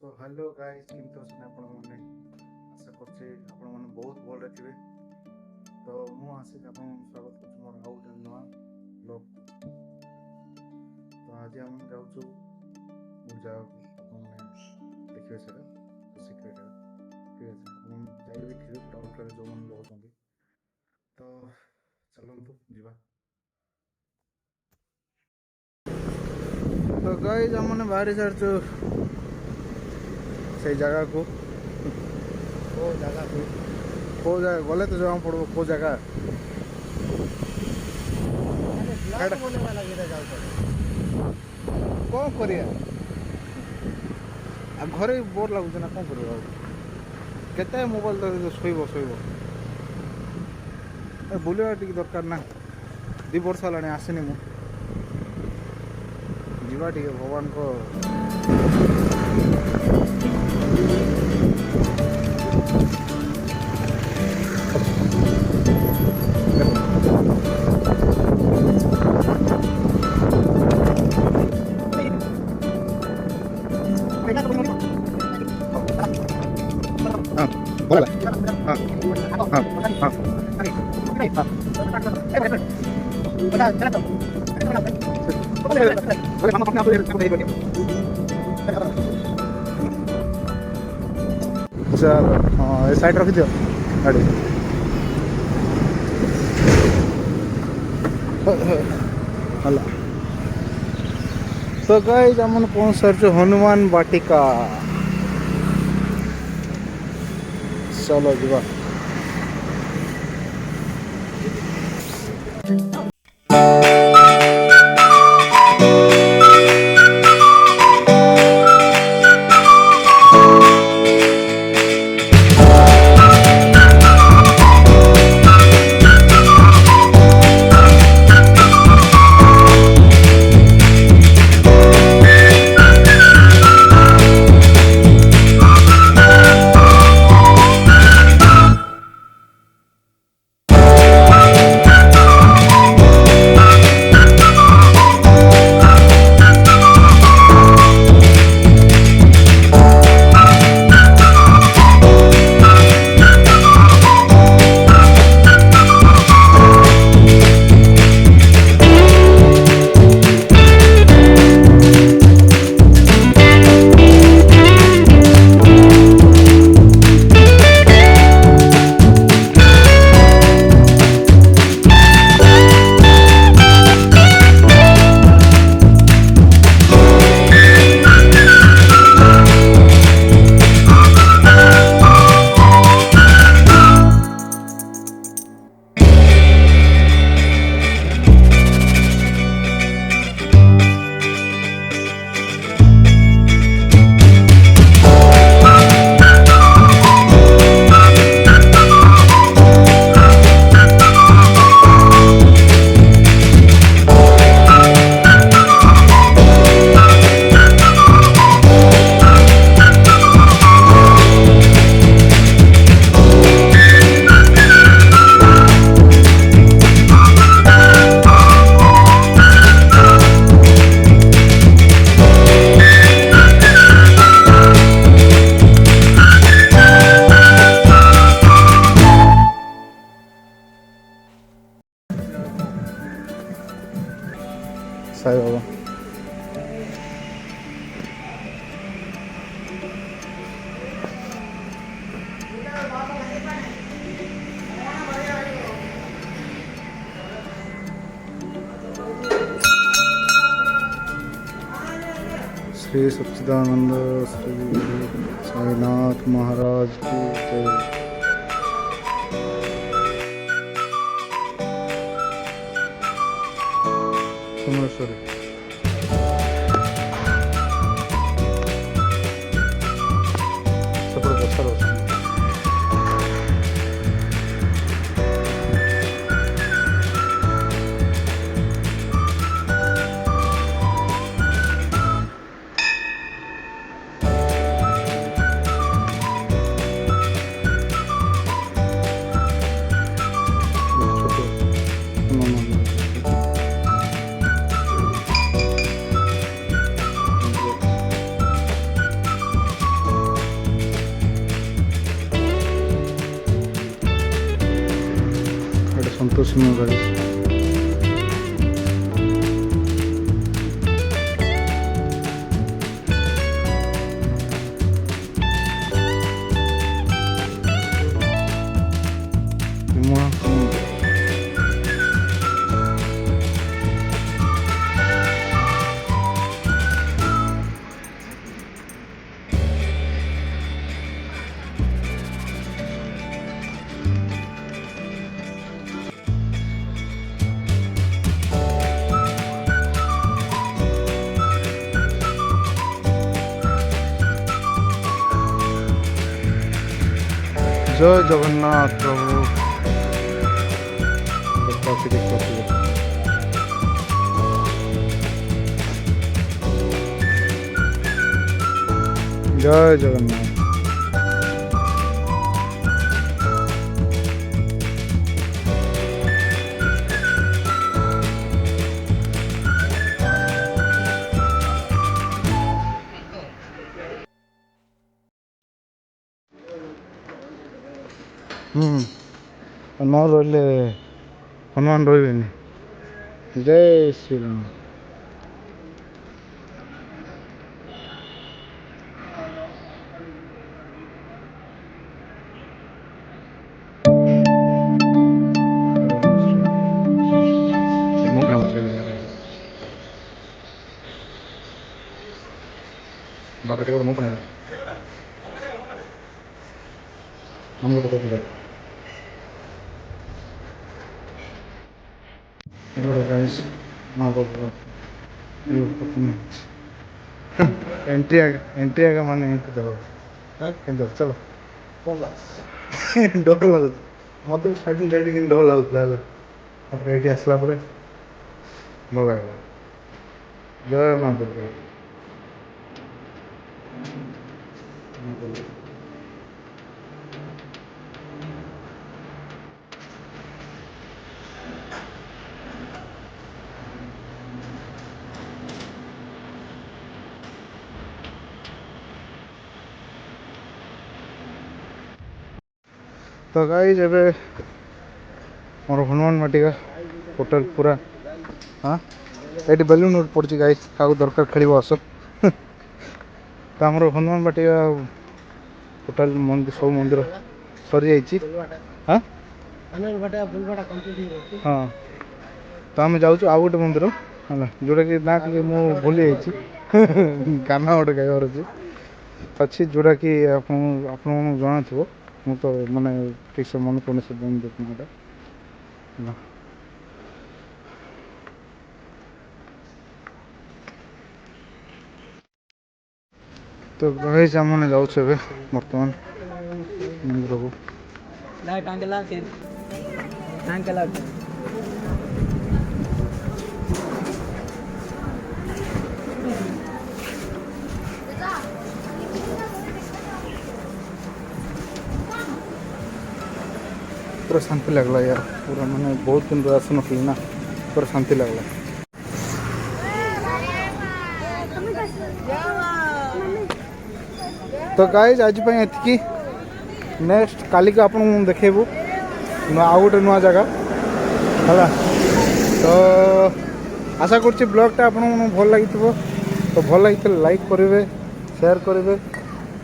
So hello guys केमती अछन आपण माने आशा करछे आपण माने बहुत भल थिबे। तो मु आसे आपण स्वागत करछु मोर आउ जन नवा ब्लॉग। तो आज हम जाउछु पूजा आपण माने देखिबे सेटा सिक्रेट है ठीक है हम जाई भी थिबे टाउन रे जो मन लोग होंगे। तो चलंतु जीवा। तो गाइस हमने बाहर छाड़छु से जगह को को जगह गले तो जमा पड़ो को जगह कौन करिया घरे बोर लगुच ना कौन कर केते मोबाइल तो शोब शोब बुलवा टी दरकार ना 2 वर्ष है आसनी मु जीवा टी भगवान को बोला हाँ हाँ हाँ चलो हाँ ये साइड रख दियो गाड़ी हला। तो गाइस हमन पहुंच सारछु हनुमान वाटिका। चलो जीवा। साई बाबा श्री सच्चिदानंद श्री साईनाथ महाराज की जय। सोमेश्वरी सब बच्चा लोग ଅଛି ମୋ ଗାଡ଼ି। जय जगन्नाथ प्रभु। जय जगन्नाथ। न रहिले हनुमान रही। जय श्री राम। एंट्री आगे माने चलो चलो डर लगुच मत डर लगुला ये आसला भल जय माँ दुर्गा। तो गाइस एबे मोर हनुमान बाटिका होटल पूरा हाँ ये बेलून रोड पड़ी गाइस क्या दरकार खेल आस तो आमर हनुमान बाटिका होटल मंदिर सब मंदिर सरी जाइए। हाँ हाँ तो आम जाऊँ आउ गोटे मंदिर है जोटा कि ना कि मुझे भूली जाइए काना गोटे गायबार अच्छी जोटा कि आप जाना थो मु तो माने ठीक से मन पड़े से मंदिर नाटा तो गाइस हमने जाऊँ बर्तमान मंदिर को पूरा शांति लगला यार पूरा मैंने बहुत दिन आसन ना पूरा शांति लगला। तो गाइस आज एतिकी नेक्स्ट काली को आपन देखेबू आउ गोटे नुआ जगह है तो आशा कर ब्लॉगटा आपन भल लगी तो भल लगी लाइक करेंगे शेयर करेंगे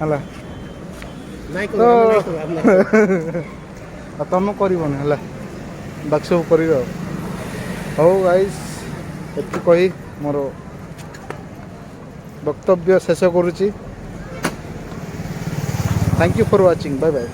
है तो तुम करबन है बाकी सब करेंगे हौ गाइस एति कही मोर वक्तव्य शेष करुच्ची। Thank you for watching bye bye.